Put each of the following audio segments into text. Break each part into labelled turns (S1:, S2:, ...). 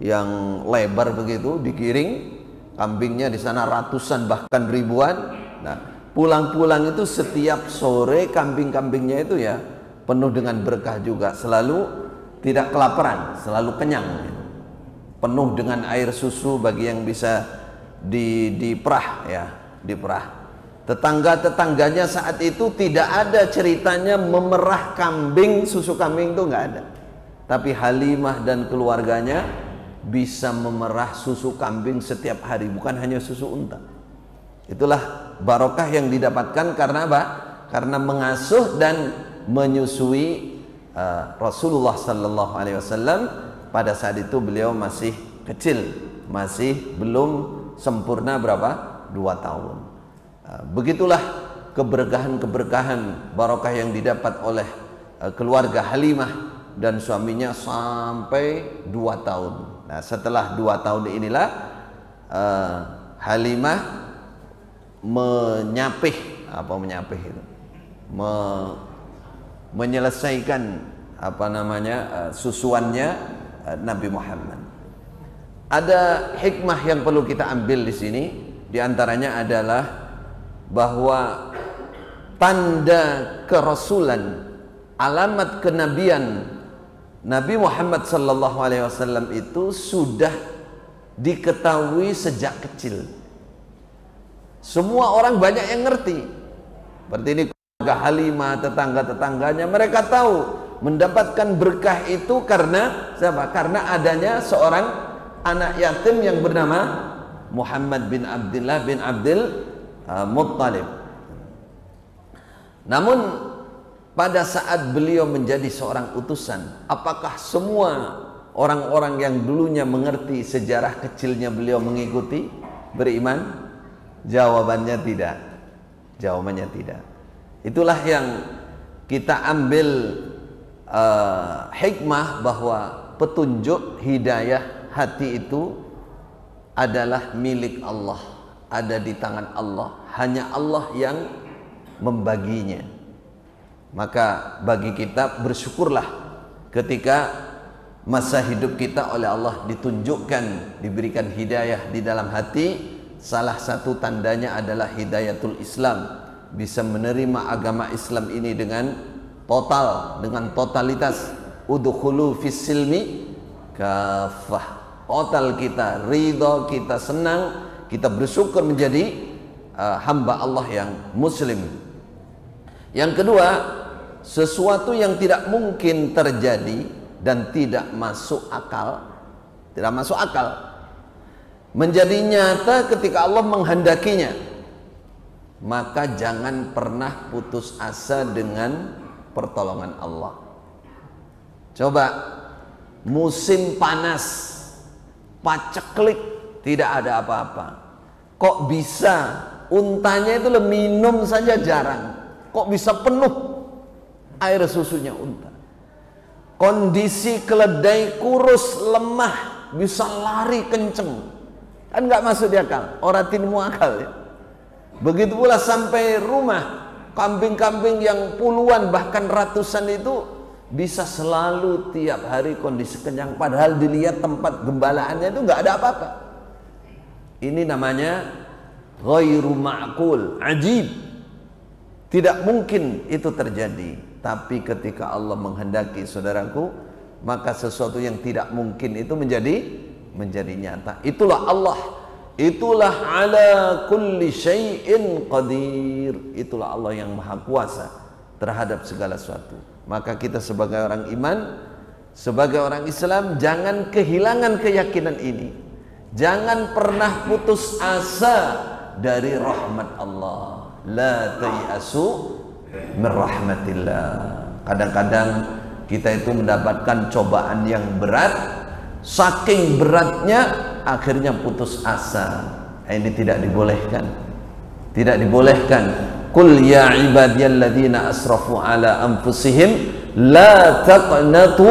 S1: yang lebar begitu, digiring kambingnya di sana ratusan bahkan ribuan. Nah, pulang-pulang itu setiap sore kambing-kambingnya itu ya penuh dengan berkah juga, selalu tidak kelaparan, selalu kenyang, penuh dengan air susu bagi yang bisa diperah ya, diperah. Tetangga-tetangganya saat itu tidak ada ceritanya memerah kambing, susu kambing itu nggak ada. Tapi Halimah dan keluarganya bisa memerah susu kambing setiap hari, bukan hanya susu unta. Itulah barokah yang didapatkan karena apa? Karena mengasuh dan menyusui Rasulullah Sallallahu Alaihi Wasallam. Pada saat itu beliau masih kecil, masih belum sempurna berapa? 2 tahun. Begitulah keberkahan-keberkahan barokah yang didapat oleh keluarga Halimah dan suaminya sampai 2 tahun. Nah, setelah 2 tahun inilah Halimah menyapih, apa menyapih itu? Menyelesaikan apa namanya susuannya Nabi Muhammad. Ada hikmah yang perlu kita ambil di sini, diantaranya adalah bahwa tanda kerasulan, alamat kenabian Nabi Muhammad sallallahu alaihi wasallam itu sudah diketahui sejak kecil. Semua orang banyak yang ngerti. Seperti ini keluarga Halimah, tetangga-tetangganya, mereka tahu mendapatkan berkah itu karena siapa? Karena adanya seorang anak yatim yang bernama Muhammad bin Abdullah bin Abdul Muttalib. Namun pada saat beliau menjadi seorang utusan, apakah semua orang-orang yang dulunya mengerti sejarah kecilnya beliau mengikuti, beriman? Jawabannya tidak. Jawabannya tidak. Itulah yang kita ambil hikmah bahwa petunjuk hidayah hati itu adalah milik Allah, ada di tangan Allah, hanya Allah yang membaginya. Maka bagi kita bersyukurlah ketika masa hidup kita oleh Allah ditunjukkan, diberikan hidayah di dalam hati. Salah satu tandanya adalah hidayatul Islam, bisa menerima agama Islam ini dengan total, dengan totalitas. Udkhulu fis silmi kafah. Total kita, ridho, kita senang, kita bersyukur menjadi hamba Allah yang muslim. Yang kedua, sesuatu yang tidak mungkin terjadi dan tidak masuk akal, menjadi nyata ketika Allah menghendakinya. Maka jangan pernah putus asa dengan pertolongan Allah. Coba musim panas, paceklik, tidak ada apa-apa. Kok bisa untanya itu minum saja jarang, kok bisa penuh air susunya unta. Kondisi keledai kurus, lemah, bisa lari kenceng, kan nggak masuk di akal, orang tinmu akal ya. Begitu pula sampai rumah, kambing-kambing yang puluhan bahkan ratusan itu bisa selalu tiap hari kondisi kenyang, padahal dilihat tempat gembalaannya itu nggak ada apa-apa. Ini namanya ghairu ma'qul, ajib. Tidak mungkin itu terjadi. Tapi ketika Allah menghendaki, saudaraku, maka sesuatu yang tidak mungkin itu menjadi nyata. Itulah Allah. Itulah ala kulli syai'in qadir. Itulah Allah yang maha kuasa terhadap segala sesuatu. Maka kita sebagai orang iman, sebagai orang Islam, jangan kehilangan keyakinan ini. Jangan pernah putus asa dari rahmat Allah. La tayasu min rahmatillah. Kadang-kadang kita itu mendapatkan cobaan yang berat, saking beratnya akhirnya putus asa. Ini tidak dibolehkan. Tidak dibolehkan. Qul ya ibadiyalladzina asrafu ala anfusihim la taqnatu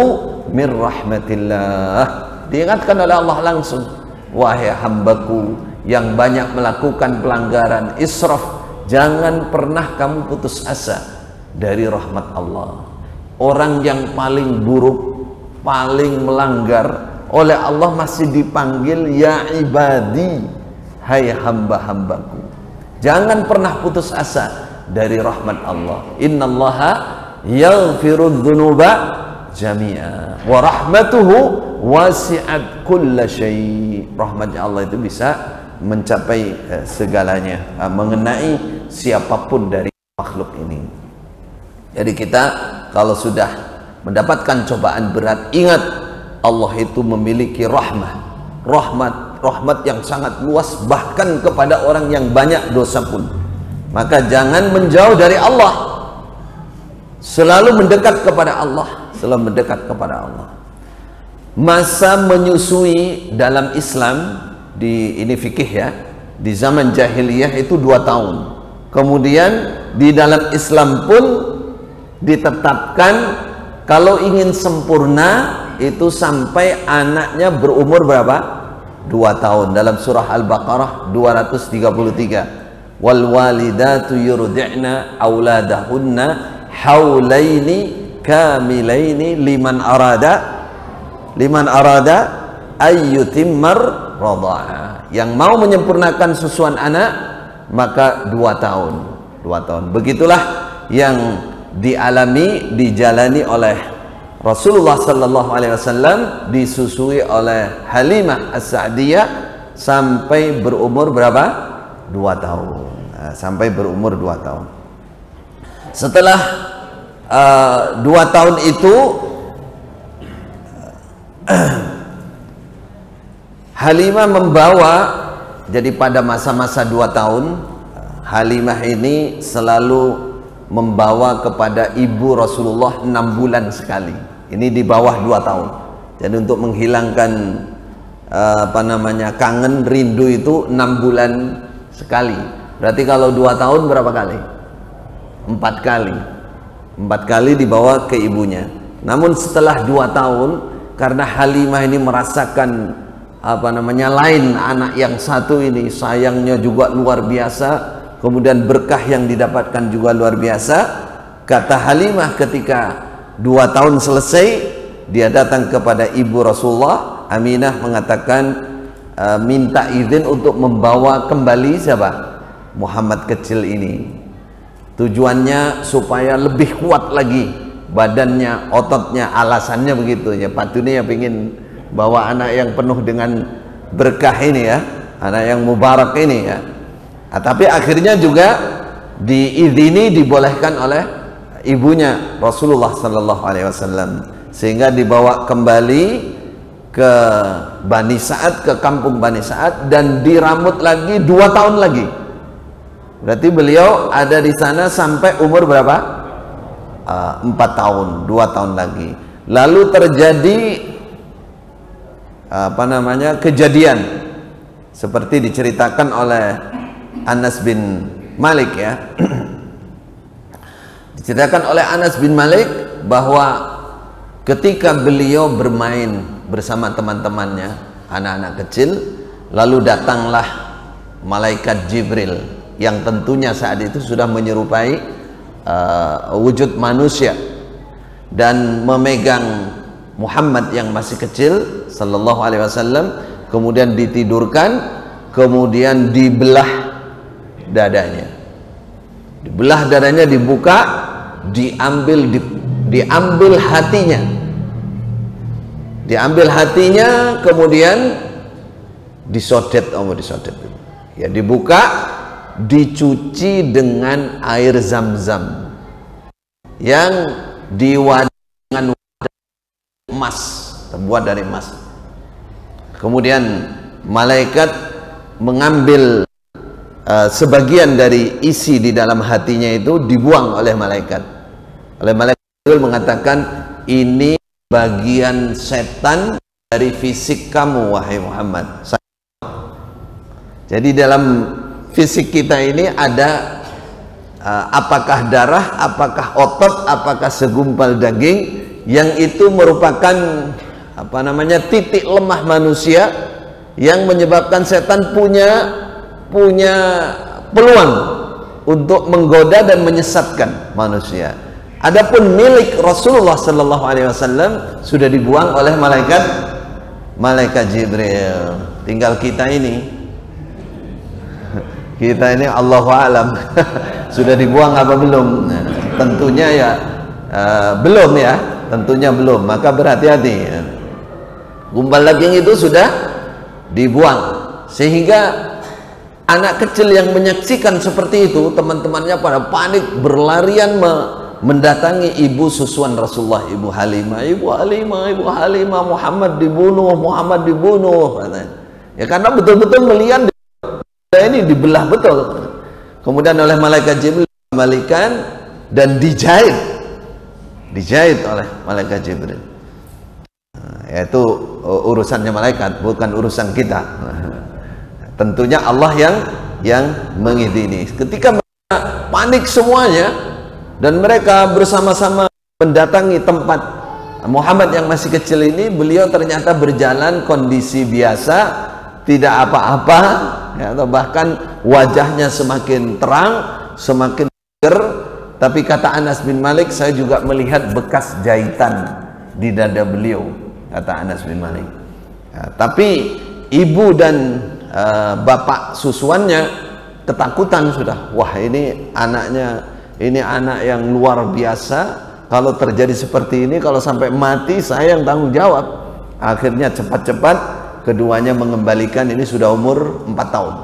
S1: min rahmatillah. Diingatkan oleh Allah langsung, wahai hambaku yang banyak melakukan pelanggaran, israf, jangan pernah kamu putus asa dari rahmat Allah. Orang yang paling buruk, paling melanggar, oleh Allah masih dipanggil ya ibadi, hai hamba-hambaku. Jangan pernah putus asa dari rahmat Allah. Innallaha yaghfirudz dzunuba jami'a wa rahmatuhu wasi'at kulla syai'. Rahmatnya Allah itu bisa mencapai segalanya, mengenai siapapun dari makhluk ini. Jadi kita kalau sudah mendapatkan cobaan berat, ingat Allah itu memiliki rahmat yang sangat luas, bahkan kepada orang yang banyak dosa pun. Maka jangan menjauh dari Allah, selalu mendekat kepada Allah, selalu mendekat kepada Allah. Masa menyusui dalam Islam, ini fikih ya, di zaman jahiliyah itu 2 tahun. Kemudian di dalam Islam pun ditetapkan kalau ingin sempurna itu sampai anaknya berumur berapa? 2 tahun. Dalam surah Al-Baqarah 233, wal walidatu yurdi'na auladahunna haulaini kamilaini liman arada ayyutimmar radha'a. Yang mau menyempurnakan susuan anak maka 2 tahun. 2 tahun. Begitulah yang dijalani oleh Rasulullah sallallahu alaihi wasallam, disusui oleh Halimah As-Sa'diyah sampai berumur berapa? 2 tahun. Sampai berumur 2 tahun. Setelah 2 tahun itu Halimah membawa, jadi pada masa-masa 2 tahun Halimah ini selalu membawa kepada ibu Rasulullah 6 bulan sekali. Ini di bawah 2 tahun. Jadi untuk menghilangkan kangen, rindu itu 6 bulan sekali. Berarti kalau 2 tahun berapa kali? 4 kali. 4 kali dibawa ke ibunya. Namun setelah 2 tahun, karena Halimah ini merasakan lain anak yang satu ini, sayangnya juga luar biasa, kemudian berkah yang didapatkan juga luar biasa. Kata Halimah ketika 2 tahun selesai, dia datang kepada ibu Rasulullah. Aminah mengatakan minta izin untuk membawa kembali siapa? Muhammad kecil ini. Tujuannya supaya lebih kuat lagi badannya, ototnya, alasannya begitu ya. Patutnya pengen bawa anak yang penuh dengan berkah ini ya, anak yang mubarak ini ya. Tapi akhirnya juga diizini, dibolehkan oleh ibunya Rasulullah sallallahu alaihi wasallam, sehingga dibawa kembali ke Bani Sa'ad, ke kampung Bani Sa'ad, dan diramut lagi 2 tahun lagi. Berarti beliau ada di sana sampai umur berapa? 4 tahun, 2 tahun lagi. Lalu terjadi kejadian seperti diceritakan oleh Anas bin Malik ya. Diceritakan oleh Anas bin Malik bahwa ketika beliau bermain bersama teman-temannya, anak-anak kecil, lalu datanglah malaikat Jibril yang tentunya saat itu sudah menyerupai wujud manusia dan memegang Muhammad yang masih kecil sallallahu alaihi wasallam, kemudian ditidurkan, kemudian dibelah dadanya. Dibelah dadanya, dibuka, diambil hatinya. Diambil hatinya, kemudian disodet, ya, dibuka, dicuci dengan air zam-zam yang diwadah dengan emas, terbuat dari emas. Kemudian malaikat mengambil sebagian dari isi di dalam hatinya itu, dibuang oleh malaikat. Oleh malaikat mengatakan, ini bagian setan dari fisik kamu wahai Muhammad. Jadi dalam fisik kita ini ada apakah darah, apakah otot, apakah segumpal daging, yang itu merupakan titik lemah manusia yang menyebabkan setan punya peluang untuk menggoda dan menyesatkan manusia. Adapun milik Rasulullah sallallahu alaihi wasallam sudah dibuang oleh malaikat malaikat Jibril. Tinggal kita ini Allahu alam sudah dibuang apa belum. Nah, tentunya ya belum ya, tentunya belum, maka berhati-hati. Gumbal daging itu sudah dibuang, sehingga anak kecil yang menyaksikan seperti itu, teman-temannya pada panik berlarian mendatangi ibu susuan Rasulullah, Ibu Halimah, Muhammad dibunuh. Ya, karena betul-betul melihat ini dibelah betul. Kemudian oleh malaikat Jibril dikembalikan dan dijahit oleh malaikat Jibril. Yaitu urusannya malaikat, bukan urusan kita. Tentunya Allah yang mengidini. Ketika mereka panik semuanya dan mereka bersama-sama mendatangi tempat Muhammad yang masih kecil ini, beliau ternyata berjalan kondisi biasa, tidak apa-apa, ya, atau bahkan wajahnya semakin terang, semakin seger. Tapi kata Anas bin Malik, saya juga melihat bekas jahitan di dada beliau, kata Anas bin Malik. Ya, tapi ibu dan bapak susuannya ketakutan sudah. Wah, ini anaknya, ini anak yang luar biasa. Kalau terjadi seperti ini, kalau sampai mati saya yang tanggung jawab. Akhirnya cepat-cepat keduanya mengembalikan, ini sudah umur 4 tahun.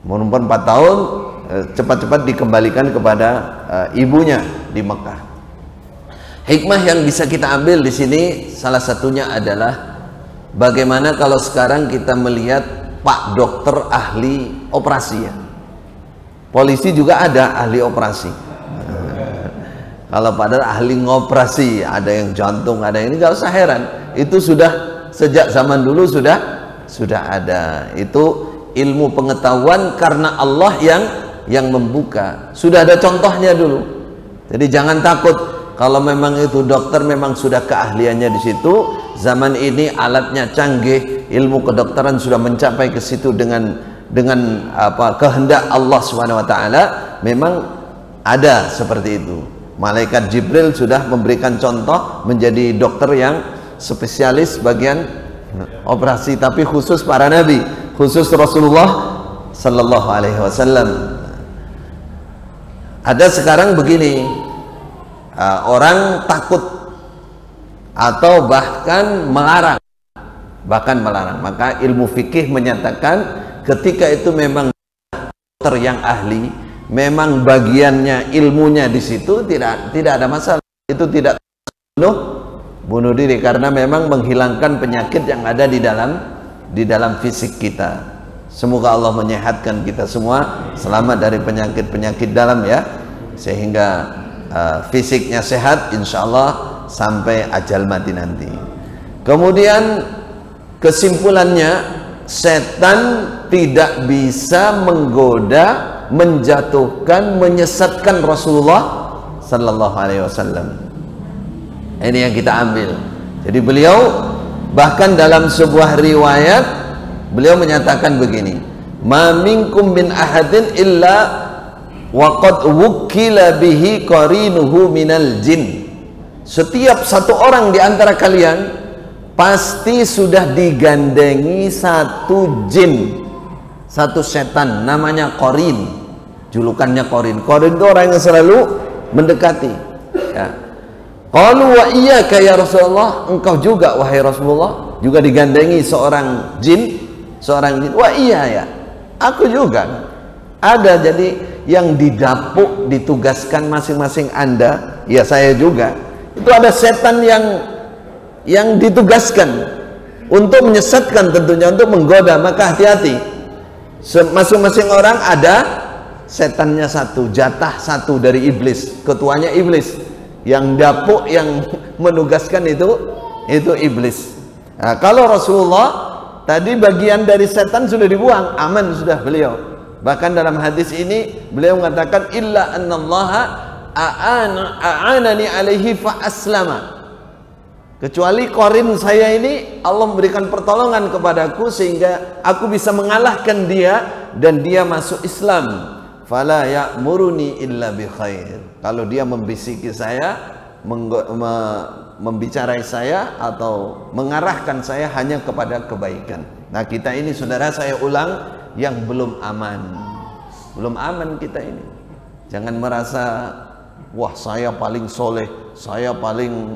S1: Umur 4 tahun, cepat-cepat dikembalikan kepada ibunya di Mekah. Hikmah yang bisa kita ambil di sini salah satunya adalah bagaimana kalau sekarang kita melihat Pak dokter ahli operasi, ya. Polisi juga ada ahli operasi. Kalau padahal ahli ngoperasi, ada yang jantung, ada yang ini, gak usah heran. Itu sudah sejak zaman dulu sudah ada. Itu ilmu pengetahuan karena Allah yang membuka. Sudah ada contohnya dulu. Jadi jangan takut kalau memang itu dokter memang sudah keahliannya di situ. Zaman ini alatnya canggih, ilmu kedokteran sudah mencapai ke situ dengan kehendak Allah SWT. Memang ada seperti itu. Malaikat Jibril sudah memberikan contoh menjadi dokter yang spesialis bagian operasi, tapi khusus para nabi, khusus Rasulullah Sallallahu Alaihi Wasallam. Ada sekarang begini, orang takut atau bahkan melarang, maka ilmu fikih menyatakan ketika itu memang dokter yang ahli, memang bagiannya ilmunya di situ, tidak ada masalah. Itu tidak bunuh diri, karena memang menghilangkan penyakit yang ada di dalam fisik kita. Semoga Allah menyehatkan kita semua, selamat dari penyakit-penyakit dalam, ya, sehingga fisiknya sehat insyaallah sampai ajal mati nanti. Kemudian kesimpulannya, setan tidak bisa menggoda, menjatuhkan, menyesatkan Rasulullah Sallallahu Alaihi Wasallam. Ini yang kita ambil. Jadi beliau bahkan dalam sebuah riwayat beliau menyatakan begini, ma minkum min ahadin illa waqad wukila bihi qarinuhu minal jin. Setiap satu orang di antara kalian pasti sudah digandengi satu jin, satu setan, namanya qarin, julukannya qarin. Qarin itu orang yang selalu mendekati, ya. Qalu wa iyyaka ya Rasulullah, engkau juga wahai Rasulullah juga digandengi seorang jin. Wah iya ya, aku juga ada. Jadi yang didapuk ditugaskan masing-masing Anda, ya saya juga. Itu ada setan yang ditugaskan untuk menyesatkan, tentunya untuk menggoda. Maka hati-hati, masing-masing orang ada setannya satu, jatah satu dari iblis, ketuanya iblis. Yang dapuk, yang menugaskan itu iblis. Nah, kalau Rasulullah tadi bagian dari setan sudah dibuang, aman sudah beliau. Bahkan dalam hadis ini beliau mengatakan illa annallaha a'anani alaihi fa aslama. Kecuali qarin saya ini Allah memberikan pertolongan kepadaku sehingga aku bisa mengalahkan dia dan dia masuk Islam. Fala ya'muruni illa bi khair. Kalau dia membisiki saya membicarai saya atau mengarahkan saya hanya kepada kebaikan. Nah, kita ini saudara, saya ulang, yang belum aman. Belum aman kita ini. Jangan merasa wah saya paling soleh, saya paling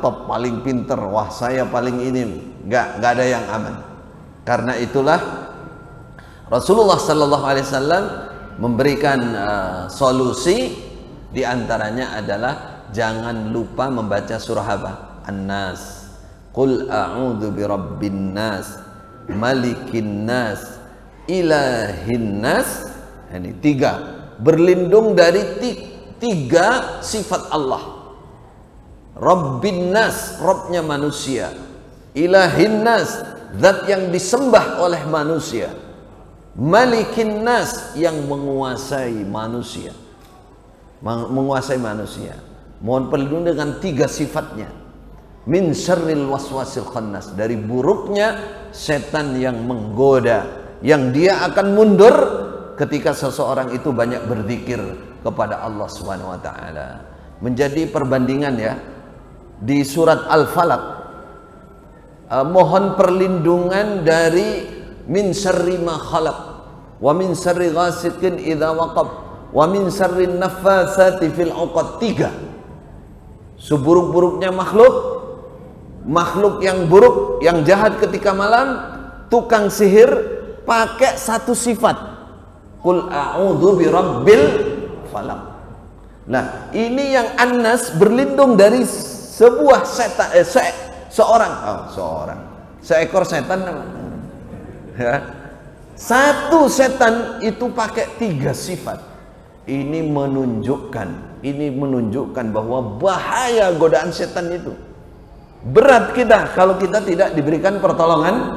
S1: top, paling pinter, wah saya paling ini. Enggak ada yang aman. Karena itulah Rasulullah sallallahu alaihi wasallam memberikan solusi, diantaranya adalah jangan lupa membaca surah apa? An-Nas. Qul a'udzu birabbin nas, malikin nas, ilahin nas. Ini 3, berlindung dari 3 sifat Allah. Rabbin nas, Rabbnya manusia. Ilahin nas, zat yang disembah oleh manusia. Malikin nas, yang menguasai manusia. Menguasai manusia. Mohon perlindungan dengan 3 sifatnya. Min syarril waswasil khannas, dari buruknya setan yang menggoda, yang dia akan mundur ketika seseorang itu banyak berzikir kepada Allah Subhanahu wa taala. Menjadi perbandingan ya, di surat Al-Falaq, mohon perlindungan dari min syarri ma khalaq, wa min syarri ghasiqin idza waqab, wa min syarri naffatsati fil 'uqad. 3. Seburuk-buruknya makhluk yang buruk, yang jahat ketika malam, tukang sihir, pakai 1 sifat. Qul a'udzu birabbil falaq. Nah, ini yang An-Nas, berlindung dari sebuah setan, seekor setan ya. 1 setan itu pakai 3 sifat. Ini menunjukkan bahwa bahaya godaan setan itu. Berat kita kalau kita tidak diberikan pertolongan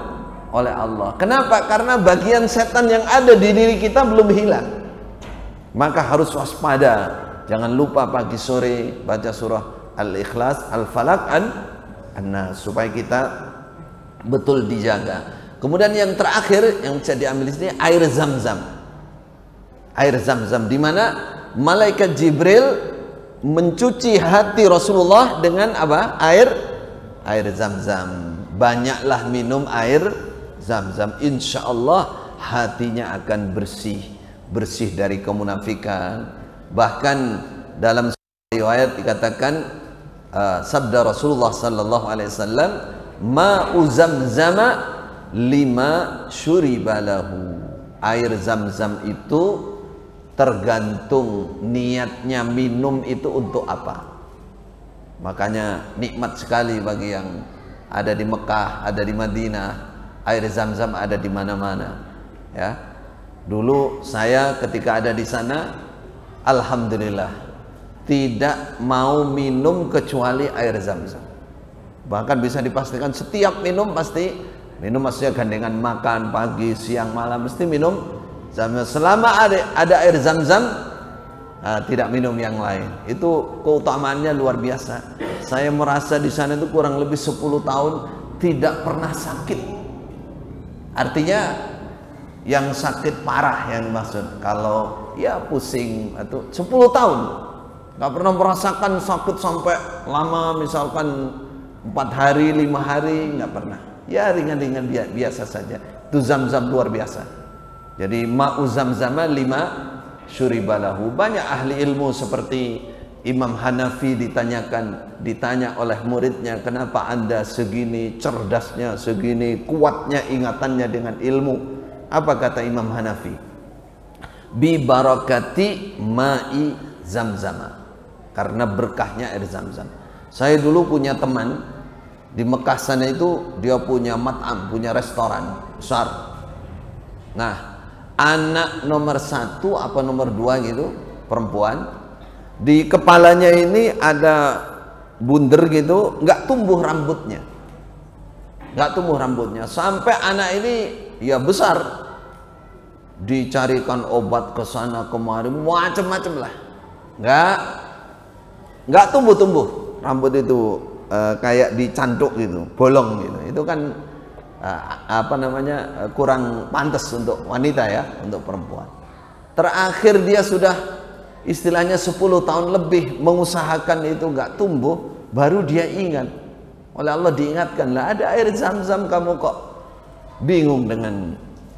S1: oleh Allah. Kenapa? Karena bagian setan yang ada di diri kita belum hilang. Maka harus waspada. Jangan lupa pagi sore baca surah Al-Ikhlas, Al-Falaq, An-Nas, supaya kita betul dijaga. Kemudian yang terakhir yang bisa diambil di sini, air Zam-Zam. Air Zam-Zam, di mana malaikat Jibril mencuci hati Rasulullah dengan apa? Air Zam-Zam. Banyaklah minum air Zam-Zam, insya Allah hatinya akan bersih dari kemunafikan. Bahkan dalam riwayat dikatakan, sabda Rasulullah sallallahu alaihi wasallam, ma'u Zamzama lima syuribalahu. Air Zam-Zam itu tergantung niatnya minum itu untuk apa. Makanya nikmat sekali bagi yang ada di Mekah, ada di Madinah, air Zam-Zam ada di mana-mana ya. Dulu saya ketika ada di sana, alhamdulillah tidak mau minum kecuali air Zam-Zam. Bahkan bisa dipastikan setiap minum pasti minum, maksudnya gandengan makan pagi, siang, malam mesti minum Zam-Zam. Selama ada air Zam-Zam, tidak minum yang lain. Itu keutamaannya luar biasa. Saya merasa di sana itu kurang lebih 10 tahun tidak pernah sakit. Artinya yang sakit parah yang dimaksud, kalau ya pusing atau 10 tahun nggak pernah merasakan sakit sampai lama, misalkan 4 hari, 5 hari, nggak pernah. Ya ringan-ringan biasa saja. Itu Zam-Zam luar biasa. Jadi ma'u Zamzama lima syuribalahu. Banyak ahli ilmu seperti Imam Hanafi ditanya oleh muridnya, kenapa anda segini cerdasnya, segini kuatnya ingatannya dengan ilmu? Apa kata Imam Hanafi? Bi barakati ma'i Zamzama, karena berkahnya air Zam-Zam. Saya dulu punya teman di Mekah sana, itu dia punya mat'am, punya restoran besar. Nah, anak nomor 1 apa nomor 2 gitu, perempuan, di kepalanya ini ada bunder gitu, nggak tumbuh rambutnya, sampai anak ini ya besar, dicarikan obat ke sana kemari, macam-macam lah, nggak tumbuh rambut itu, kayak dicanduk gitu, bolong gitu. Itu kan apa namanya, kurang pantas untuk wanita ya, untuk perempuan. Terakhir dia sudah istilahnya 10 tahun lebih mengusahakan itu nggak tumbuh, baru dia ingat. Oleh Allah diingatkan, lah ada air Zam-Zam, kamu kok bingung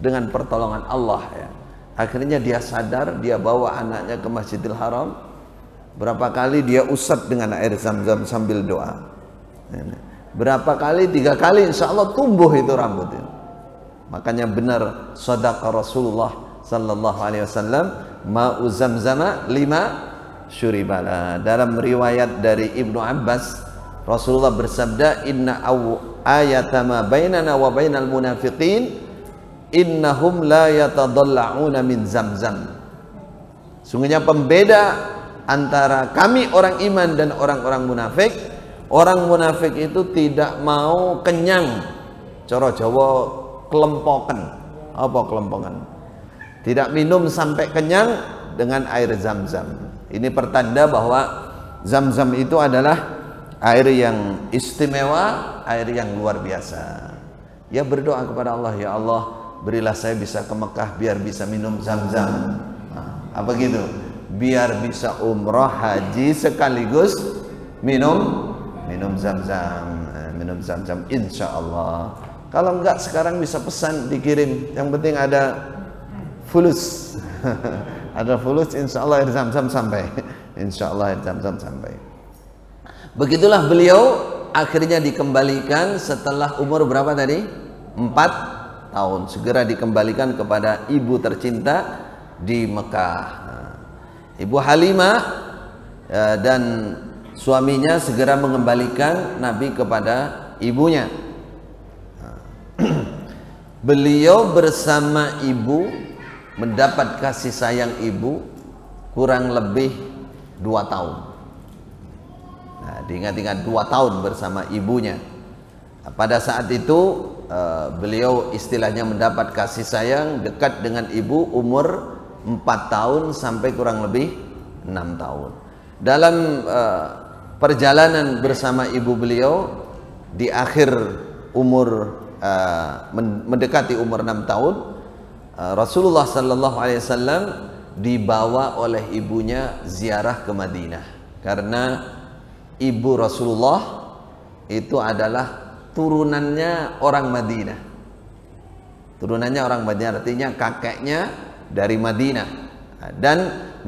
S1: dengan pertolongan Allah ya. Akhirnya dia sadar, dia bawa anaknya ke Masjidil Haram. Berapa kali dia usap dengan air Zam-Zam sambil doa. Berapa kali? 3 kali, insya Allah tumbuh itu rambut itu. Makanya benar shadaqa Rasulullah sallallahu alaihi wasallam, ma'u Zamzama lima syuribala. Dalam riwayat dari Ibnu Abbas, Rasulullah bersabda, inna ayata ma bainana wa bainal munafiqin innahum la yatadalla'una min Zamzam. Sungguhnya pembeda antara kami orang iman dan orang-orang munafik. Orang munafik itu tidak mau kenyang, cara Jawa kelempokan. Apa kelempokan? Tidak minum sampai kenyang dengan air Zam-Zam. Ini pertanda bahwa Zam-Zam itu adalah air yang istimewa, air yang luar biasa. Ya berdoa kepada Allah, ya Allah berilah saya bisa ke Mekah biar bisa minum Zam-Zam. Apa gitu? Biar bisa umroh haji sekaligus minum Zam-Zam, minum Zam-Zam insya Allah. Kalau enggak sekarang bisa pesan dikirim, yang penting ada fulus. Ada fulus, insya Allah air Zam-Zam sampai. Insya Allah air Zam-Zam sampai. Begitulah beliau akhirnya dikembalikan setelah umur berapa tadi? 4 tahun. Segera dikembalikan kepada ibu tercinta di Mekah. Ibu Halimah dan suaminya segera mengembalikan Nabi kepada ibunya. Beliau bersama ibu mendapat kasih sayang ibu kurang lebih 2 tahun. Nah, diingat-ingat 2 tahun bersama ibunya. Nah, pada saat itu beliau istilahnya mendapat kasih sayang dekat dengan ibu umur 4 tahun sampai kurang lebih 6 tahun. Dalam perjalanan bersama ibu beliau di akhir umur mendekati umur 6 tahun, Rasulullah sallallahu alaihi wasallam dibawa oleh ibunya ziarah ke Madinah, karena ibu Rasulullah itu adalah turunannya orang Madinah. Turunannya orang Madinah artinya kakeknya dari Madinah, dan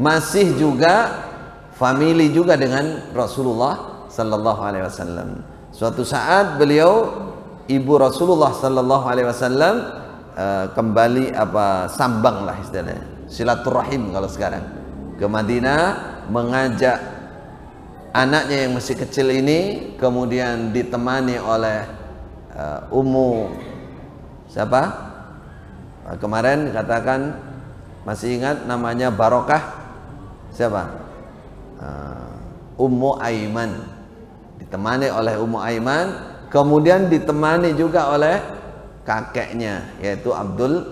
S1: masih juga family juga dengan Rasulullah sallallahu alaihi wasallam. Suatu saat beliau, ibu Rasulullah sallallahu alaihi wasallam kembali sambang lah istilahnya, silaturahim kalau sekarang, ke Madinah, mengajak anaknya yang masih kecil ini, kemudian ditemani oleh Ummu siapa? Kemarin katakan, masih ingat namanya Barokah? Siapa? Ummu Aiman. Ditemani oleh Ummu Aiman, kemudian ditemani juga oleh kakeknya yaitu Abdul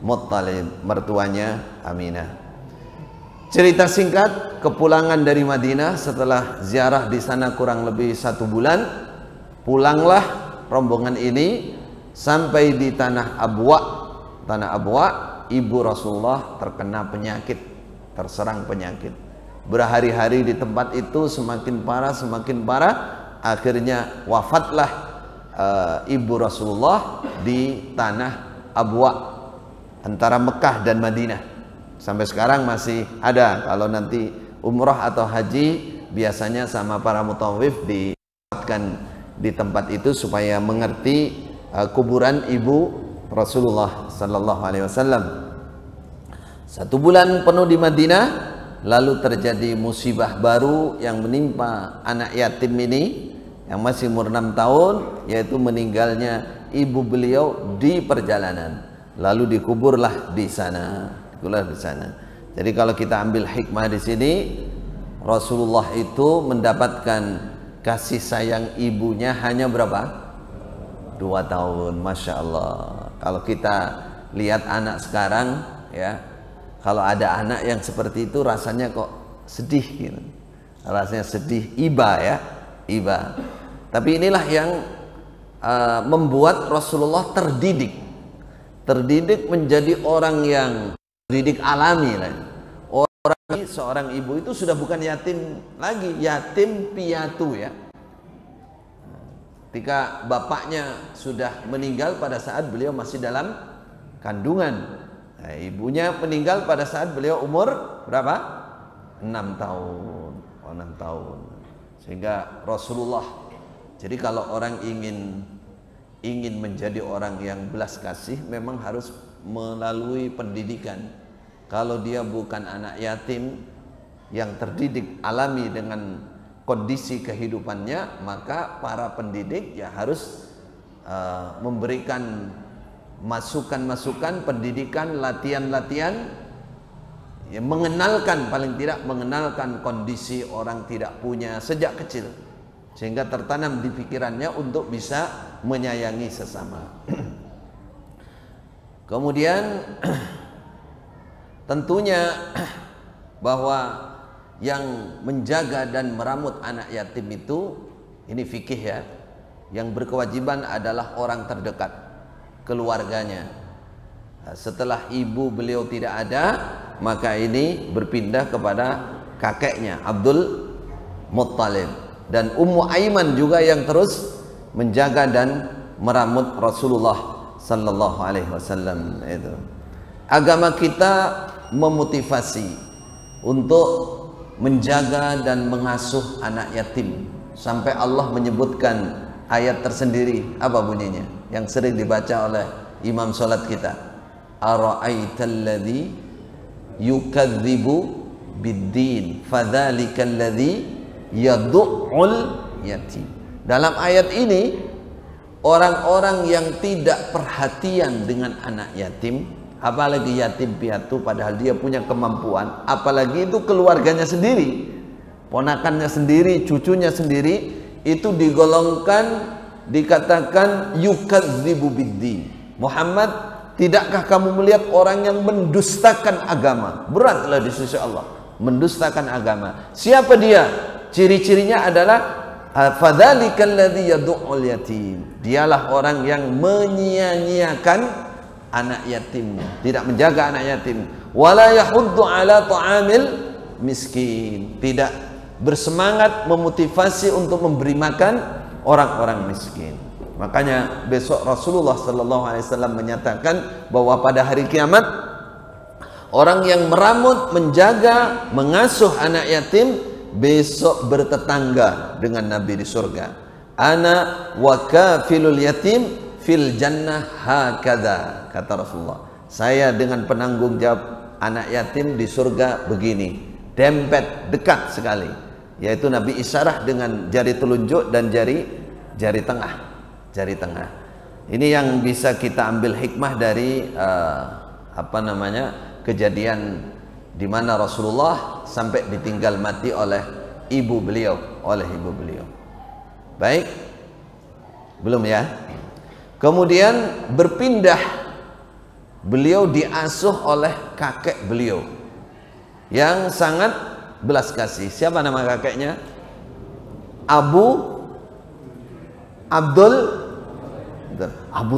S1: Muttalib, mertuanya Aminah. Cerita singkat, kepulangan dari Madinah setelah ziarah di sana kurang lebih 1 bulan, pulanglah rombongan ini sampai di Tanah Abwa. Tanah Abwa, ibu Rasulullah terkena penyakit, terserang penyakit. Berhari-hari di tempat itu semakin parah, akhirnya wafatlah ibu Rasulullah di Tanah Abwa antara Mekah dan Madinah. Sampai sekarang masih ada, kalau nanti umrah atau haji biasanya sama para mutawif ditempatkan di tempat itu supaya mengerti kuburan ibu Rasulullah sallallahu alaihi wasallam. 1 bulan penuh di Madinah, lalu terjadi musibah baru yang menimpa anak yatim ini yang masih umur 6 tahun, yaitu meninggalnya ibu beliau di perjalanan, lalu dikuburlah di sana. Jadi kalau kita ambil hikmah di sini, Rasulullah itu mendapatkan kasih sayang ibunya hanya berapa? 2 tahun, masya Allah. Kalau kita lihat anak sekarang, ya, kalau ada anak yang seperti itu rasanya kok sedih gitu. Rasanya sedih, iba ya, iba. Tapi inilah yang membuat Rasulullah terdidik menjadi orang yang terdidik alami lah. Orang seorang ibu itu sudah bukan yatim lagi, yatim piatu ya. Ketika bapaknya sudah meninggal pada saat beliau masih dalam kandungan. Nah, ibunya meninggal pada saat beliau umur berapa? 6 tahun. Oh, 6 tahun. Sehingga Rasulullah, jadi kalau orang ingin menjadi orang yang belas kasih, memang harus melalui pendidikan. Kalau dia bukan anak yatim yang terdidik alami dengan kondisi kehidupannya, maka para pendidik ya harus memberikan masukan-masukan, pendidikan, latihan-latihan, ya, mengenalkan, paling tidak mengenalkan kondisi orang tidak punya sejak kecil, sehingga tertanam di pikirannya untuk bisa menyayangi sesama. Kemudian tentunya bahwa yang menjaga dan meramut anak yatim itu, ini fikih ya, yang berkewajiban adalah orang terdekat, keluarganya. Nah, setelah ibu beliau tidak ada, maka ini berpindah kepada kakeknya Abdul Muttalib, dan Ummu Aiman juga yang terus menjaga dan meramut Rasulullah sallallahu alaihi wasallam. Itu agama kita memotivasi untuk menjaga dan mengasuh anak yatim, sampai Allah menyebutkan ayat tersendiri. Apa bunyinya? Yang sering dibaca oleh imam salat kita. Ara'aitalladzi yukadzibu biddin fadzalikal ladzi yad'ul yatim. Dalam ayat ini, orang-orang yang tidak perhatian dengan anak yatim, apalagi yatim piatu padahal dia punya kemampuan, apalagi itu keluarganya sendiri, ponakannya sendiri, cucunya sendiri, itu digolongkan, dikatakan yukadzibu biddin. Muhammad, tidakkah kamu melihat orang yang mendustakan agama? Beratlah di sisi Allah, mendustakan agama. Siapa dia? Ciri-cirinya adalah fadzalikal ladzi yad'ul yatim. Dialah orang yang menyia-nyiakan anak yatimnya, tidak menjaga anak yatim. Wala yahuddu ala ta'amil miskin, tidak bersemangat memotivasi untuk memberi makan orang-orang miskin. Makanya besok Rasulullah sallallahu alaihi wasallam menyatakan bahwa pada hari kiamat, orang yang meramut, menjaga, mengasuh anak yatim besok bertetangga dengan Nabi di surga. Ana wa kafilul yatim fil jannah hakadha, kata Rasulullah. Saya dengan penanggung jawab anak yatim di surga begini, dempet, dekat sekali. Yaitu Nabi isyarah dengan jari telunjuk dan jari tengah. Jari tengah. Ini yang bisa kita ambil hikmah dari kejadian di mana Rasulullah sampai ditinggal mati oleh ibu beliau, Baik, belum ya? Kemudian berpindah, beliau diasuh oleh kakek beliau yang sangat belas kasih. Siapa nama kakeknya? Abu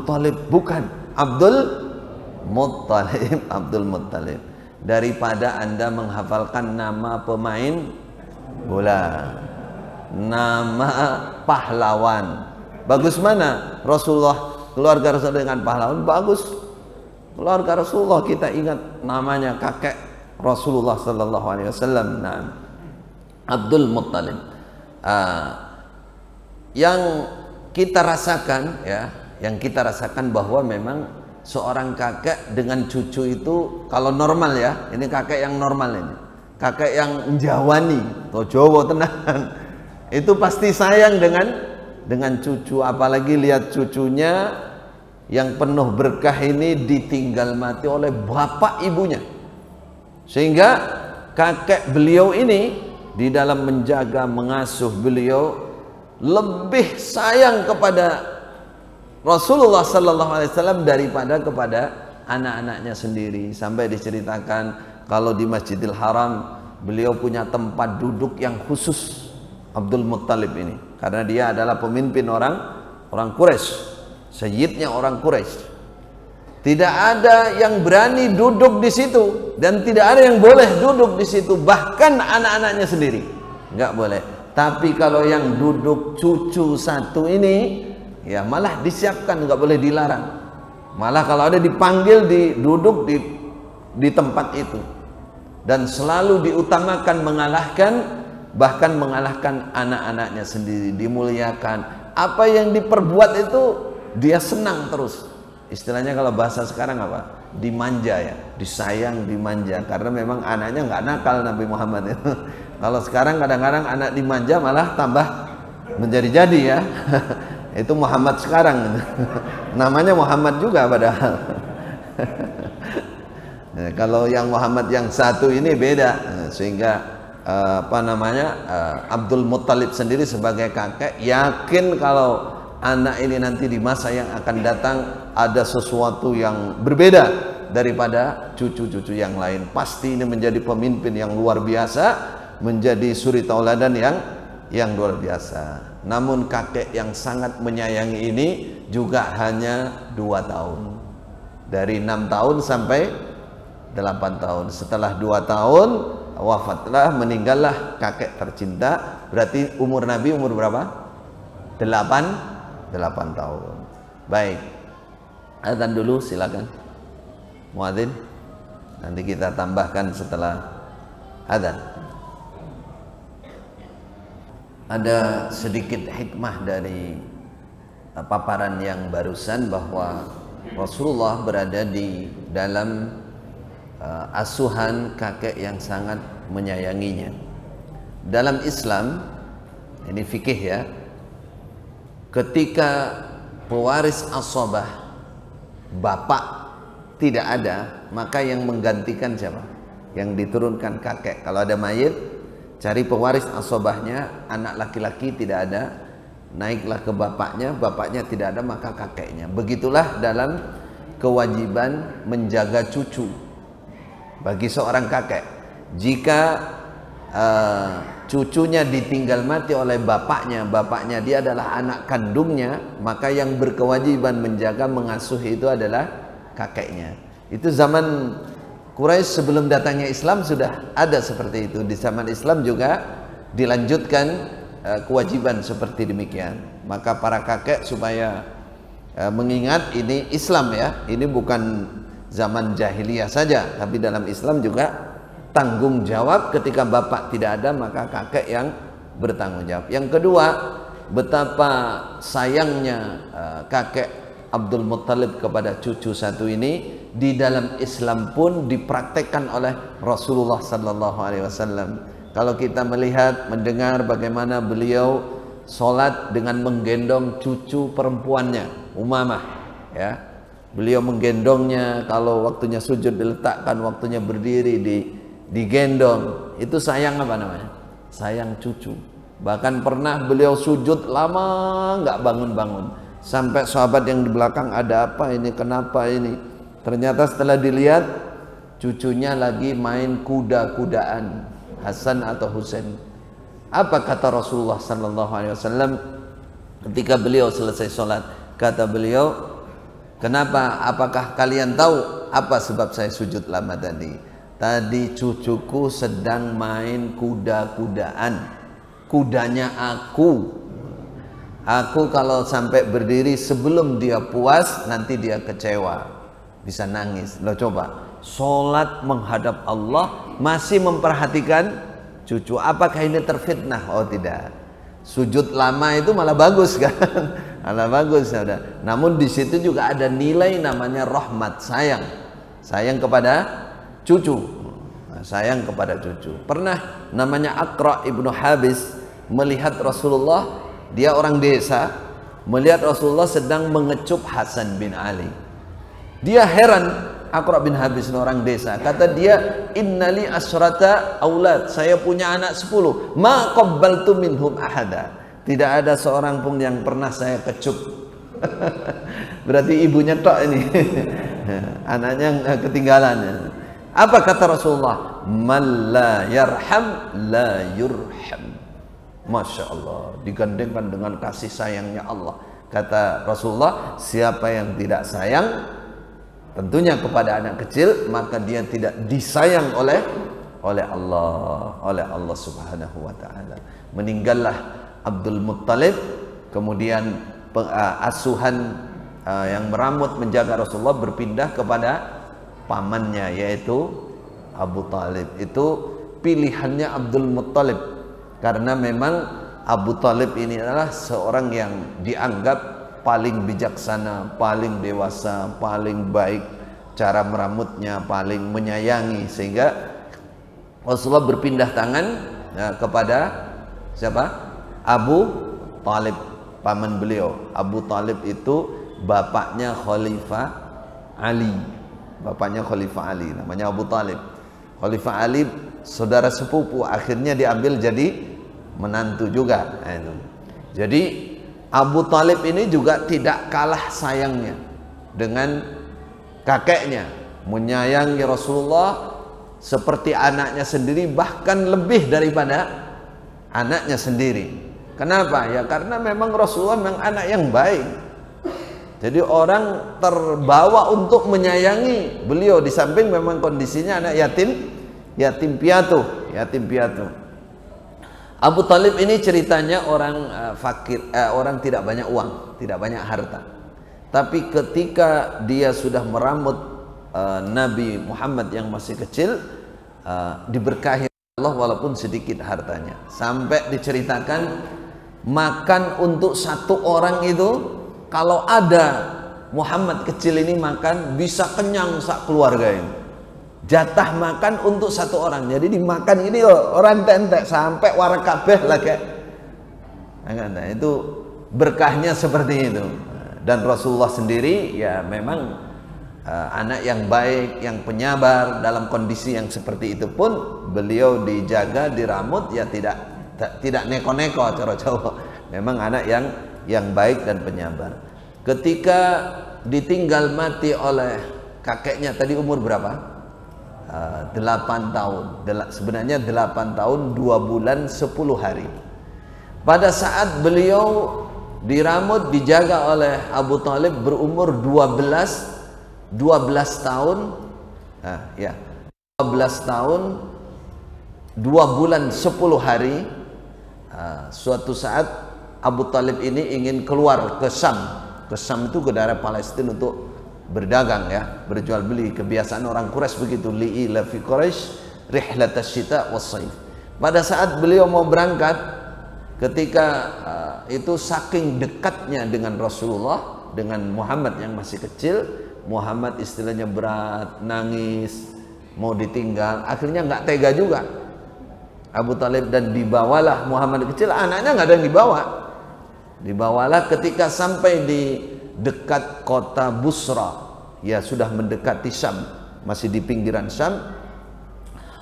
S1: Talib, bukan, Abdul Muttalib. Daripada Anda menghafalkan nama pemain bola, nama pahlawan, bagus mana Rasulullah, keluarga Rasul dengan pahlawan, bagus. Keluarga Rasulullah kita ingat namanya, kakek Rasulullah sallallahu alaihi wasallam. Nah, Abdul Muttalib. Yang kita rasakan ya, yang kita rasakan bahwa memang seorang kakek dengan cucu itu kalau normal ya, ini kakek yang normal ini, kakek yang njawani atau Jawa tenang, itu pasti sayang dengan cucu, apalagi lihat cucunya yang penuh berkah ini ditinggal mati oleh bapak ibunya. Sehingga kakek beliau ini di dalam menjaga, mengasuh beliau lebih sayang kepada Rasulullah sallallahu alaihi wasallam daripada kepada anak-anaknya sendiri. Sampai diceritakan kalau di Masjidil Haram beliau punya tempat duduk yang khusus, Abdul Muttalib ini, karena dia adalah pemimpin orang Quraisy, sayyidnya orang Quraisy. Tidak ada yang berani duduk di situ dan tidak ada yang boleh duduk di situ, bahkan anak-anaknya sendiri nggak boleh. Tapi kalau yang duduk cucu satu ini, ya malah disiapkan, nggak boleh dilarang. Malah kalau ada dipanggil duduk di tempat itu, dan selalu diutamakan mengalahkan, bahkan mengalahkan anak-anaknya sendiri, dimuliakan. Apa yang diperbuat itu dia senang terus. Istilahnya kalau bahasa sekarang apa? Dimanja ya, disayang, dimanja. Karena memang anaknya nggak nakal Nabi Muhammad itu. Kalau sekarang kadang-kadang anak dimanja malah tambah menjadi-jadi ya. Itu Muhammad sekarang. Namanya Muhammad juga padahal. Nah, kalau yang Muhammad yang satu ini beda. Nah, sehingga Abdul Muttalib sendiri sebagai kakek yakin kalau anak ini nanti di masa yang akan datang ada sesuatu yang berbeda daripada cucu-cucu yang lain. Pasti ini menjadi pemimpin yang luar biasa, menjadi suri tauladan yang luar biasa. Namun kakek yang sangat menyayangi ini juga hanya 2 tahun. Dari 6 tahun sampai 8 tahun. Setelah 2 tahun wafatlah, meninggallah kakek tercinta. Berarti umur Nabi umur berapa? 8 tahun. Baik, adzan dulu silakan muadzin, nanti kita tambahkan setelah adzan. Ada sedikit hikmah dari paparan yang barusan bahwa Rasulullah berada di dalam asuhan kakek yang sangat menyayanginya. Dalam Islam, ini fikih ya, ketika pewaris asabah bapak tidak ada, maka yang menggantikan siapa? Yang diturunkan kakek. Kalau ada mayit, cari pewaris asabahnya, anak laki-laki tidak ada, naiklah ke bapaknya, bapaknya tidak ada, maka kakeknya. Begitulah dalam kewajiban menjaga cucu bagi seorang kakek. Jika cucunya ditinggal mati oleh bapaknya dia adalah anak kandungnya, maka yang berkewajiban menjaga mengasuh itu adalah kakeknya. Itu zaman Quraisy sebelum datangnya Islam sudah ada seperti itu. Di zaman Islam juga dilanjutkan kewajiban seperti demikian. Maka para kakek supaya mengingat ini Islam ya, ini bukan zaman jahiliyah saja, tapi dalam Islam juga tanggung jawab. Ketika bapak tidak ada, maka kakek yang bertanggung jawab. Yang kedua, betapa sayangnya kakek Abdul Muttalib kepada cucu satu ini di dalam Islam pun dipraktekkan oleh Rasulullah sallallahu alaihi wasallam. Kalau kita melihat, mendengar bagaimana beliau sholat dengan menggendong cucu perempuannya, Umamah ya. Beliau menggendongnya, kalau waktunya sujud diletakkan, waktunya berdiri digendong. Itu sayang apa namanya? Sayang cucu. Bahkan pernah beliau sujud lama nggak bangun-bangun, sampai sahabat yang di belakang, ada apa ini, kenapa ini? Ternyata setelah dilihat, cucunya lagi main kuda-kudaan, Hasan atau Husain. Apa kata Rasulullah sallallahu alaihi wasallam ketika beliau selesai sholat? Kata beliau, kenapa? Apakah kalian tahu apa sebab saya sujud lama tadi? Tadi cucuku sedang main kuda-kudaan. Kudanya aku kalau sampai berdiri sebelum dia puas, nanti dia kecewa, bisa nangis. Lo coba, sholat menghadap Allah masih memperhatikan cucu. Apakah ini terfitnah? Oh tidak. Sujud lama itu malah bagus kan? Malah bagus ya. Namun di situ juga ada nilai namanya rahmat, sayang kepada cucu, sayang kepada cucu. Pernah namanya Aqra ibnu Habis melihat Rasulullah, dia orang desa, melihat Rasulullah sedang mengecup Hasan bin Ali. Dia heran, Aqra bin Habis orang desa. Kata dia, innali asyrata aulad, saya punya anak 10, ma qabbaltu minhum ahada, tidak ada seorang pun yang pernah saya kecup. Berarti ibunya tok ini. Anaknya ketinggalan. Apa kata Rasulullah? Man la yarham la yurham. Masya Allah, digandengkan dengan kasih sayangnya Allah. Kata Rasulullah, siapa yang tidak sayang, tentunya kepada anak kecil, maka dia tidak disayang oleh Allah Subhanahu wa taala. Meninggallah Abdul Muttalib, kemudian asuhan yang meramut menjaga Rasulullah berpindah kepada pamannya, yaitu Abu Talib. Itu pilihannya Abdul Muttalib, karena memang Abu Talib ini adalah seorang yang dianggap paling bijaksana, paling dewasa, paling baik cara meramutnya, paling menyayangi, sehingga Rasulullah berpindah tangan kepada siapa? Abu Talib, paman beliau. Abu Talib itu bapaknya Khalifah Ali, namanya Abu Talib. Khalifah Ali saudara sepupu, akhirnya diambil jadi menantu juga. Jadi Abu Talib ini juga tidak kalah sayangnya dengan kakeknya, menyayangi Rasulullah seperti anaknya sendiri, bahkan lebih daripada anaknya sendiri. Kenapa? Ya karena memang Rasulullah memang anak yang baik. Jadi orang terbawa untuk menyayangi beliau, di samping memang kondisinya anak yatim piatu. Abu Talib ini ceritanya orang fakir, orang tidak banyak uang, tidak banyak harta. Tapi ketika dia sudah meramut Nabi Muhammad yang masih kecil, diberkahi Allah walaupun sedikit hartanya. Sampai diceritakan makan untuk satu orang itu, kalau ada Muhammad kecil ini makan bisa kenyang sak keluarga ini. Jatah makan untuk satu orang, jadi dimakan ini orang tentek sampai warak kabeh lagi. Nah, itu berkahnya seperti itu. Dan Rasulullah sendiri ya memang anak yang baik, yang penyabar. Dalam kondisi yang seperti itu pun beliau dijaga, diramut, ya tidak neko-neko cara Jawa. Memang anak yang baik dan penyabar. Ketika ditinggal mati oleh kakeknya, tadi umur berapa? 8 tahun. Sebenarnya 8 tahun 2 bulan 10 hari. Pada saat beliau diramut, dijaga oleh Abu Talib, berumur 12 tahun. 12 tahun 2 bulan 10 hari. Suatu saat Abu Talib ini ingin keluar ke Syam. Ke Syam itu ke daerah Palestina untuk berdagang, ya, berjual beli. Kebiasaan orang Quraisy begitu, li'ila fi Quraisy rihlatas syita was saif. Pada saat beliau mau berangkat, ketika itu saking dekatnya dengan Rasulullah, dengan Muhammad yang masih kecil, Muhammad istilahnya berat, nangis, mau ditinggal, akhirnya nggak tega juga Abu Talib, dan dibawalah Muhammad kecil, anaknya nggak ada yang dibawalah ketika sampai di dekat kota Busra, ya sudah mendekati Syam, masih di pinggiran Syam.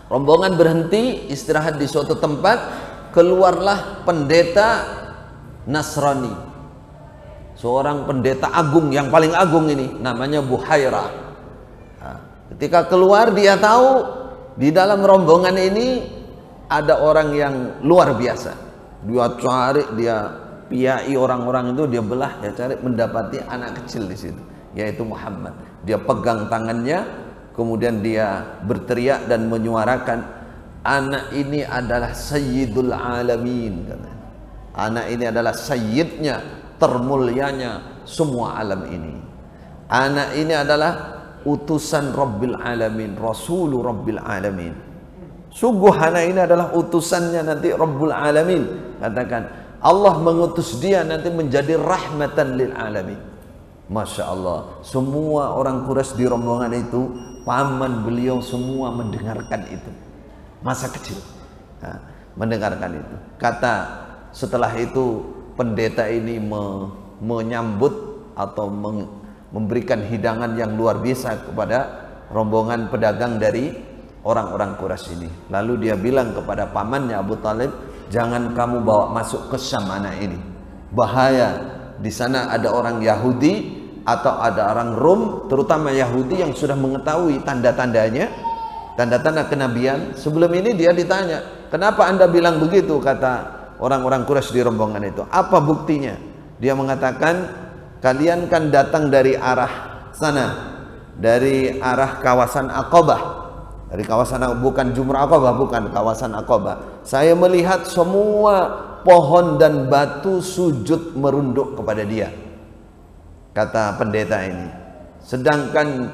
S1: Rombongan berhenti istirahat di suatu tempat. Keluarlah pendeta Nasrani, seorang pendeta agung, yang paling agung ini namanya Buhairah. Ketika keluar, dia tahu di dalam rombongan ini ada orang yang luar biasa. Dia cari, dia piyai orang-orang itu, dia belah, dia cari, mendapati anak kecil di situ, yaitu Muhammad. Dia pegang tangannya, kemudian dia berteriak dan menyuarakan, anak ini adalah Sayyidul Alamin. Anak ini adalah sayyidnya, termulianya semua alam ini. Anak ini adalah utusan Rabbil Alamin, Rasulul Rabbil Alamin. Sungguh anak ini adalah utusannya nanti Rabbul Alamin. Katakan, Allah mengutus dia nanti menjadi rahmatan lil alamin. Masya Allah, semua orang Quraisy di rombongan itu, paman beliau semua mendengarkan itu, masa kecil, mendengarkan itu. Kata setelah itu pendeta ini menyambut atau memberikan hidangan yang luar biasa kepada rombongan pedagang dari orang-orang Quraisy ini. Lalu dia bilang kepada pamannya Abu Talib, jangan kamu bawa masuk ke Syam anak ini, bahaya. Di sana ada orang Yahudi atau ada orang Rom, terutama Yahudi yang sudah mengetahui tanda-tandanya, tanda-tanda kenabian. Sebelum ini dia ditanya, kenapa anda bilang begitu? Kata orang-orang Quraisy di rombongan itu, apa buktinya? Dia mengatakan, kalian kan datang dari arah sana, dari arah kawasan Aqabah, dari kawasan, bukan Jumrah Aqabah, bukan kawasan Aqabah. Saya melihat semua pohon dan batu sujud merunduk kepada dia, kata pendeta ini. Sedangkan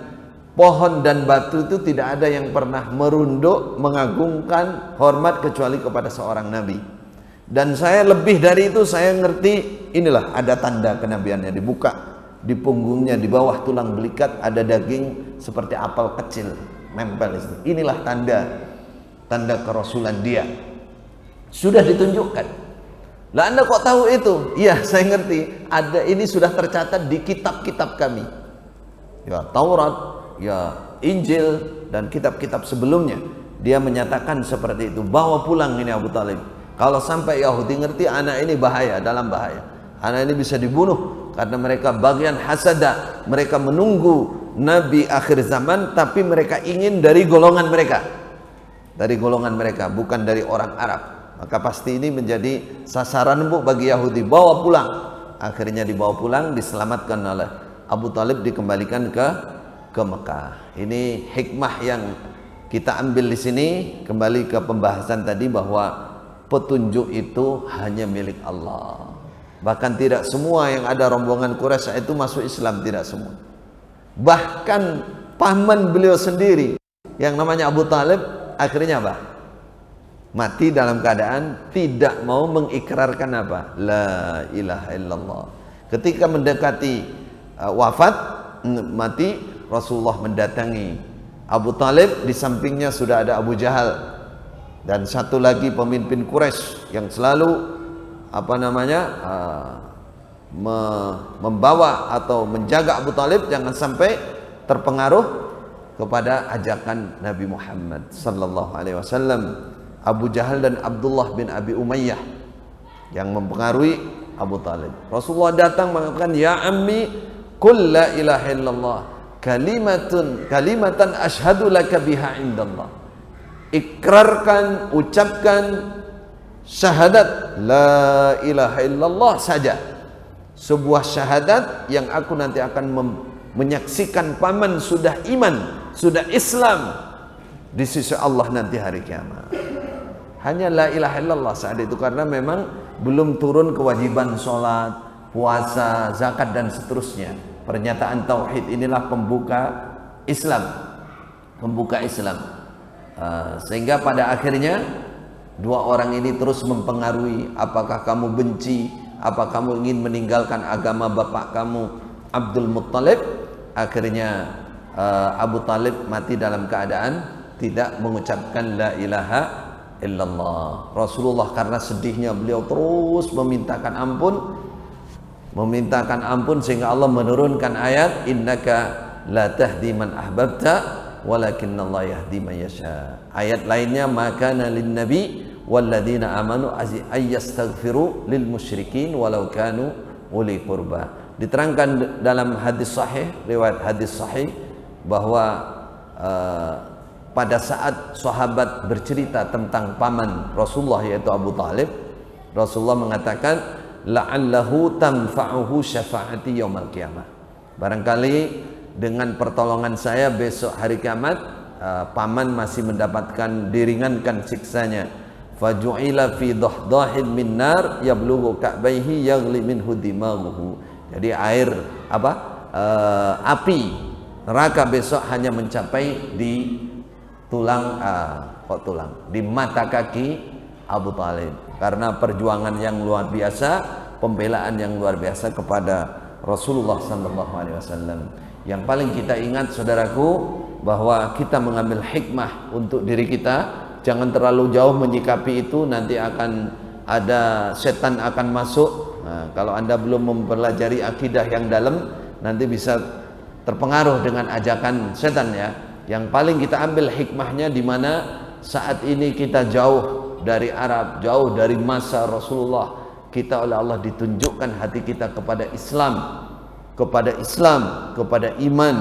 S1: pohon dan batu itu tidak ada yang pernah merunduk mengagungkan hormat kecuali kepada seorang nabi. Dan saya lebih dari itu, saya ngerti inilah ada tanda kenabiannya. Dibuka di punggungnya, di bawah tulang belikat ada daging seperti apel kecil nempel. Inilah tanda kerasulan dia, sudah ditunjukkan. Lah Anda kok tahu itu? Iya, saya ngerti. Ada, ini sudah tercatat di kitab-kitab kami, ya Taurat, ya Injil, dan kitab-kitab sebelumnya. Dia menyatakan seperti itu. Bawa pulang ini Abu Talib. Kalau sampai Yahudi ngerti, anak ini bahaya, dalam bahaya. Anak ini bisa dibunuh karena mereka bagian hasada. Mereka menunggu Nabi akhir zaman, tapi mereka ingin dari golongan mereka, dari golongan mereka, bukan dari orang Arab. Maka pasti ini menjadi sasaran empuk bagi Yahudi. Bawa pulang. Akhirnya dibawa pulang, diselamatkan oleh Abu Talib, dikembalikan ke Mekah. Ini hikmah yang kita ambil di sini. Kembali ke pembahasan tadi bahwa petunjuk itu hanya milik Allah. Bahkan tidak semua yang ada rombongan Quraisy itu masuk Islam, tidak semua. Bahkan paman beliau sendiri yang namanya Abu Talib akhirnya apa? Mati dalam keadaan tidak mau mengikrarkan apa? La ilaha illallah. Ketika mendekati wafat, mati, Rasulullah mendatangi Abu Talib. Di sampingnya sudah ada Abu Jahal dan satu lagi pemimpin Quraisy yang selalu membawa atau menjaga Abu Talib jangan sampai terpengaruh kepada ajakan Nabi Muhammad sallallahu alaihi wasallam. Abu Jahal dan Abdullah bin Abi Umayyah yang mempengaruhi Abu Talib. Rasulullah datang mengatakan, ya ammi qul la ilaha illallah kalimatan asyhadu laka biha indallah. Ikrarkan, ucapkan syahadat la ilaha illallah saja, sebuah syahadat yang aku nanti akan menyaksikan paman sudah iman, sudah Islam di sisi Allah nanti hari kiamat. Hanya la ilaha illallah saat itu, karena memang belum turun kewajiban sholat, puasa, zakat dan seterusnya. Pernyataan tauhid inilah pembuka Islam, sehingga pada akhirnya dua orang ini terus mempengaruhi. Apakah kamu benci, apa kamu ingin meninggalkan agama bapak kamu Abdul Muttalib? Akhirnya Abu Talib mati dalam keadaan tidak mengucapkan la ilaha illallah. Rasulullah karena sedihnya beliau terus memintakan ampun sehingga Allah menurunkan ayat innaka la tahdi man ahbabta walakinnallaha yahdi man yasha. Ayat lainnya maka lin nabi walladzina amanu ayyastaghfiru lil musyrikin walau kanu uli qurba. Diterangkan dalam hadis sahih, riwayat hadis sahih, bahwa pada saat sahabat bercerita tentang paman Rasulullah yaitu Abu Talib, Rasulullah mengatakan la'allahu tanfa'uhu syafaati yaumal qiyamah. Barangkali dengan pertolongan saya besok hari kiamat paman masih mendapatkan diringankan siksanya. Faju'ila fi dahdahin min nar yablughu ka'baihi yaghli minhu dimaghuhu. Jadi air api neraka besok hanya mencapai di di mata kaki Abu Talib, karena perjuangan yang luar biasa, pembelaan yang luar biasa kepada Rasulullah sallallahu alaihi wasallam. Yang paling kita ingat saudaraku, bahwa kita mengambil hikmah untuk diri kita. Jangan terlalu jauh menyikapi itu, nanti akan ada setan akan masuk. Nah, kalau Anda belum mempelajari akidah yang dalam, nanti bisa terpengaruh dengan ajakan setan ya. Yang paling kita ambil hikmahnya di mana saat ini kita jauh dari Arab, jauh dari masa Rasulullah. Kita oleh Allah ditunjukkan hati kita kepada Islam, kepada iman,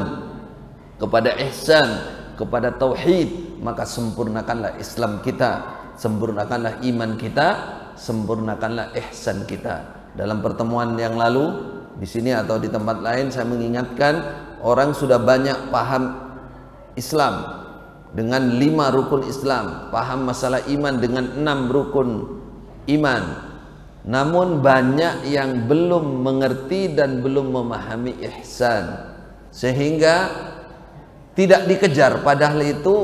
S1: kepada ihsan, kepada tauhid. Maka sempurnakanlah Islam kita, sempurnakanlah iman kita, sempurnakanlah ihsan kita. Dalam pertemuan yang lalu di sini atau di tempat lain saya mengingatkan orang sudah banyak paham Islam dengan 5 rukun Islam, paham masalah iman dengan 6 rukun iman, namun banyak yang belum mengerti dan belum memahami ihsan, sehingga tidak dikejar, padahal itu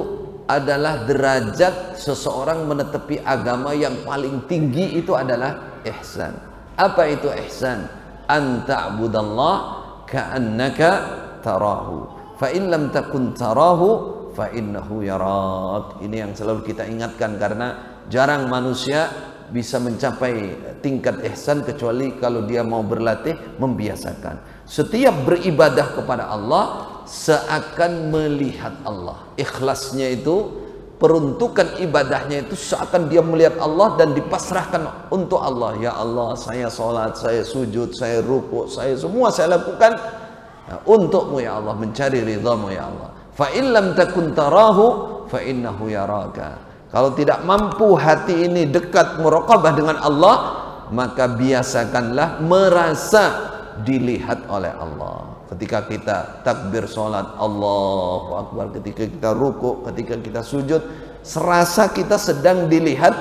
S1: adalah derajat seseorang menetepi agama yang paling tinggi. Itu adalah ihsan. Apa itu ihsan? An ta'budallah ka'annaka tarahu fa in lam takun tarahu fa innahu yarak. Ini yang selalu kita ingatkan, karena jarang manusia bisa mencapai tingkat ihsan kecuali kalau dia mau berlatih, membiasakan. Setiap beribadah kepada Allah seakan melihat Allah. Ikhlasnya itu, peruntukan ibadahnya itu seakan dia melihat Allah dan dipasrahkan untuk Allah. Ya Allah, saya sholat, saya sujud, saya ruku, saya semua saya lakukan untukmu ya Allah, mencari ridhamu ya Allah. Fa in lam takun tarahu fa innahu yaraka. Kalau tidak mampu hati ini dekat muraqabah dengan Allah, maka biasakanlah merasa dilihat oleh Allah. Ketika kita takbir sholat, Allahu Akbar, ketika kita ruku, ketika kita sujud, serasa kita sedang dilihat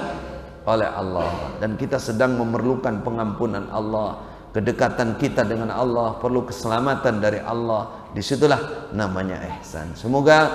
S1: oleh Allah dan kita sedang memerlukan pengampunan Allah, kedekatan kita dengan Allah, perlu keselamatan dari Allah. Disitulah namanya ihsan. Semoga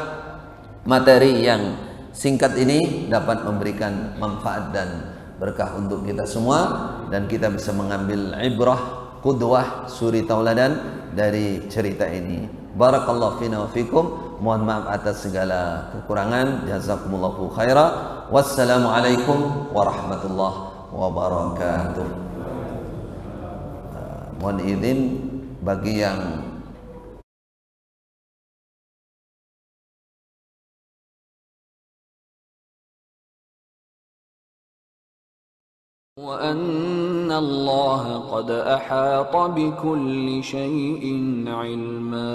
S1: materi yang singkat ini dapat memberikan manfaat dan berkah untuk kita semua, dan kita bisa mengambil ibrah, qudwah, suri tauladan dari cerita ini. Barakallahu fina wa fikum. Mohon maaf atas segala kekurangan. Jazakumullahu khaira. Wassalamualaikum warahmatullahi wabarakatuh. Mohon izin bagi yang
S2: وأن الله قد أحاط بكل شيء علما